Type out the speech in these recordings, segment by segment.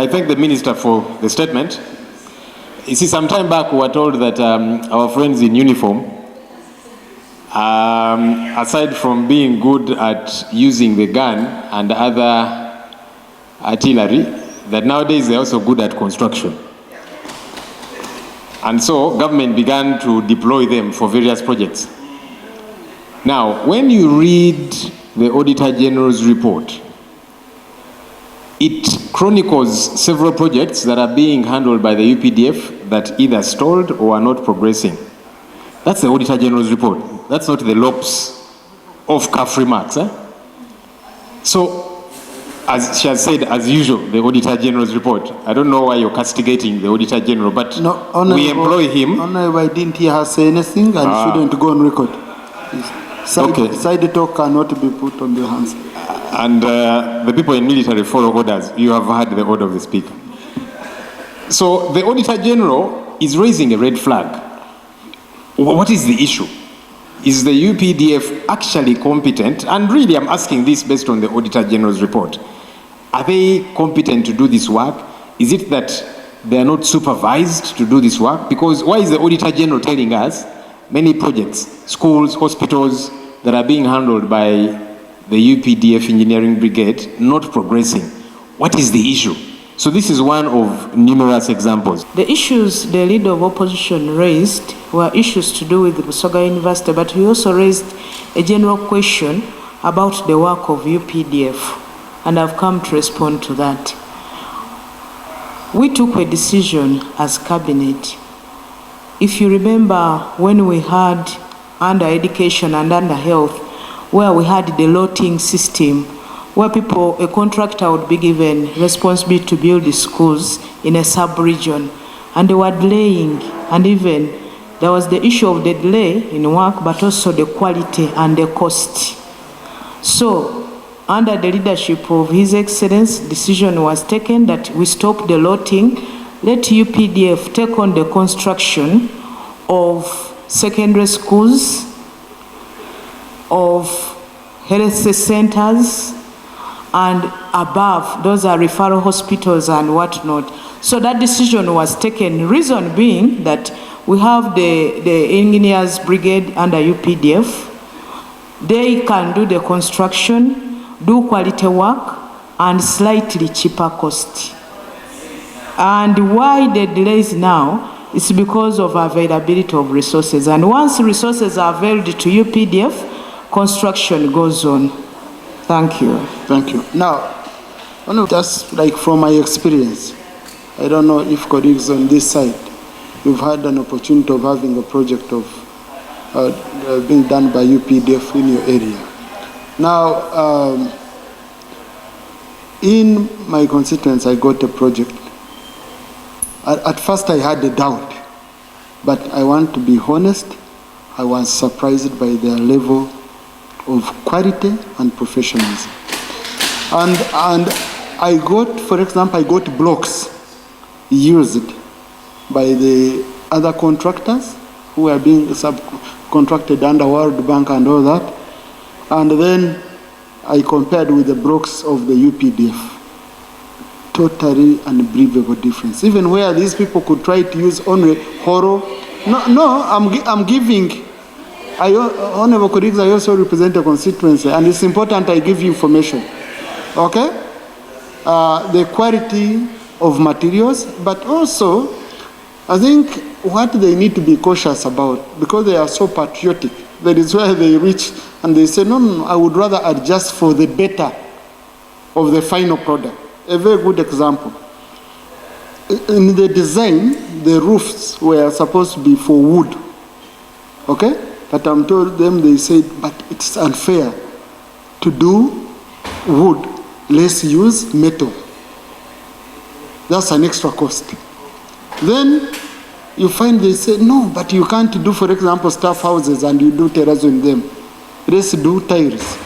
I thank the Minister for the statement. You see, some time back we were told that our friends in uniform, aside from being good at using the gun and other artillery, that nowadays they're also good at construction. And so government began to deploy them for various projects. Now, when you read the Auditor General's report, it chronicles several projects that are being handled by the UPDF that either stalled or are not progressing. That's the Auditor General's report. That's not the LOP's off-cuff remarks. So, as she has said, as usual, the Auditor General's report. I don't know why you're castigating the Auditor General, but no, we employ him. Honorable, I didn't hear her say anything and shouldn't go on record. Side talk cannot be put on the hands. And the people in military follow orders. You have heard the order of the Speaker. So the Auditor General is raising a red flag. What is the issue? Is the UPDF actually competent? And really, I'm asking this based on the Auditor General's report. Are they competent to do this work? Is it that they are not supervised to do this work? Because why is the Auditor General telling us many projects, schools, hospitals that are being handled by the UPDF Engineering Brigade not progressing? What is the issue? So this is one of numerous examples. The issues the leader of opposition raised were issues to do with the Busoga University, but he also raised a general question about the work of UPDF, and I've come to respond to that. We took a decision as cabinet. If you remember when we had under education and under health, where we had the lotting system, where a contractor would be given responsibility to build the schools in a sub-region, and they were delaying, and even there was the issue of the delay in work, but also the quality and the cost. So, under the leadership of His Excellency, decision was taken that we stop the lotting, let UPDF take on the construction of secondary schools, of health centers, and above, those are referral hospitals and whatnot. So that decision was taken, reason being that we have the engineers brigade under UPDF. They can do the construction, do quality work, and slightly cheaper cost. And why the delays now is because of availability of resources. And once resources are available to UPDF, construction goes on. Thank you. Thank you. Now, just like from my experience, I don't know if colleagues on this side, you've had an opportunity of having a project of being done by UPDF in your area. Now, in my constituency, I got a project. At first, I had a doubt, but I want to be honest, I was surprised by their level of quality and professionalism. And I got, for example, I got blocks used by the other contractors who are being subcontracted under World Bank and all that. And then I compared with the blocks of the UPDF. Totally unbelievable difference. Even where these people could try to use only horror. No, I'm giving. Honorable colleagues, I also represent a constituency, and it's important I give you information. Okay? The quality of materials, but also, I think what they need to be cautious about, because they are so patriotic, that is where they reach and they say, no, I would rather adjust for the better of the final product. A very good example. In the design, the roofs were supposed to be for wood. Okay? But I'm told them, they said, but it's unfair to do wood, let's use metal. That's an extra cost. Then you find they say, no, but you can't do, for example, staff houses and you do terrazzo in them. Let's do tiles.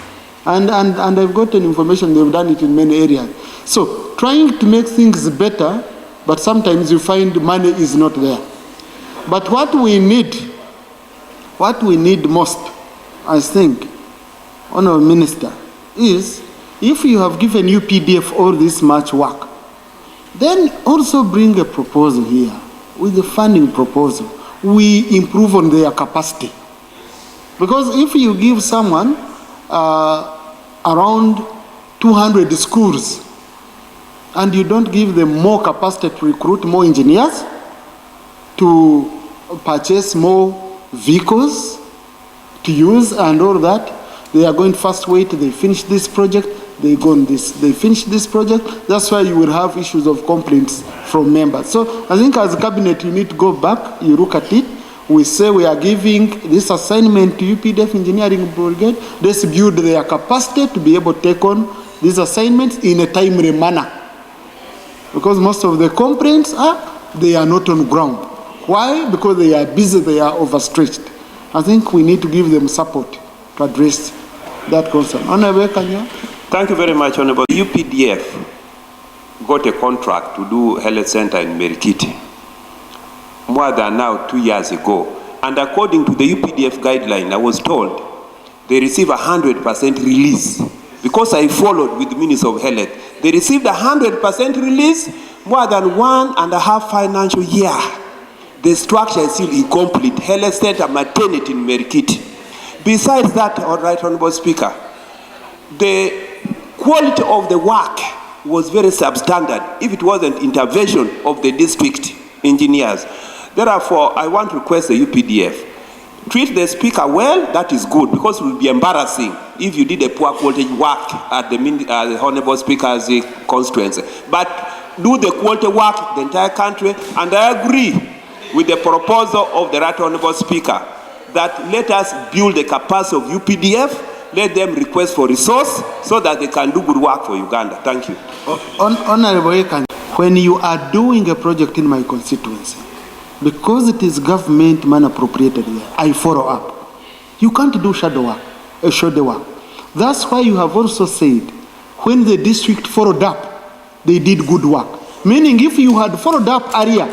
And I've gotten information, they've done it in many areas. So trying to make things better, but sometimes you find money is not there. But what we need most, I think, Honourable Minister, is if you have given UPDF all this much work, Then also bring a proposal here. With the funding proposal, we improve on their capacity. Because if you give someone around 200 schools and you don't give them more capacity to recruit more engineers, to purchase more vehicles to use and all that, they are going first wait, they finish this project, they go on this, they finish this project. That's why you will have issues of complaints from members. So I think as a cabinet, you need to go back, you look at it. We say we are giving this assignment to UPDF Engineering Brigade. Let's build their capacity to be able to take on these assignments in a timely manner. Because most of the complaints they are not on ground. Why? Because they are busy, they are overstretched. I think we need to give them support to address that concern. Honorable Kanya. Thank you very much, Honorable. UPDF got a contract to do health center in Merikiti more than now 2 years ago. And according to the UPDF guideline, I was told they receive 100% release. Because I followed with the Minister of Health, they received 100% release more than 1.5 financial year. The structure is still incomplete. Health center maternity in Merikiti. Besides that, all right, Honorable Speaker, the quality of the work was very substandard if it wasn't intervention of the district engineers. Therefore, I want to request the UPDF, treat the speaker well, that is good, because it will be embarrassing if you did a poor quality work at the Honorable Speaker's constituency. But do the quality work the entire country, and I agree with the proposal of the Right Honorable Speaker that let us build the capacity of UPDF. Let them request for resource so that they can do good work for Uganda. Thank you. Honorable Ekan, when you are doing a project in my constituency, because it is government man appropriated here, I follow up. You can't do shadow work. That's why you have also said, when the district followed up, they did good work. Meaning if you had followed up earlier,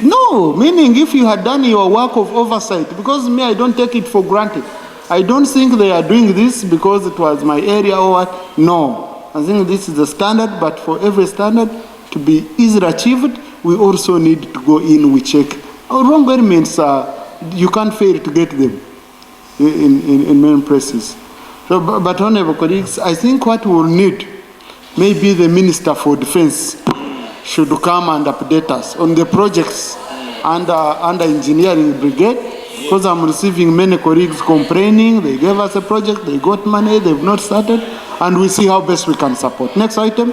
no, meaning if you had done your work of oversight, because me, I don't take it for granted. I don't think they are doing this because it was my area or what. No, I think this is the standard, but for every standard to be easily achieved, we also need to go in, we check. Our wrong elements, you can't fail to get them in many places. So, but honorable colleagues, I think what we will need, maybe the Minister for Defense should come and update us on the projects under Engineering Brigade, because I'm receiving many colleagues complaining, they gave us a project, they got money, they've not started, and we see how best we can support. Next item.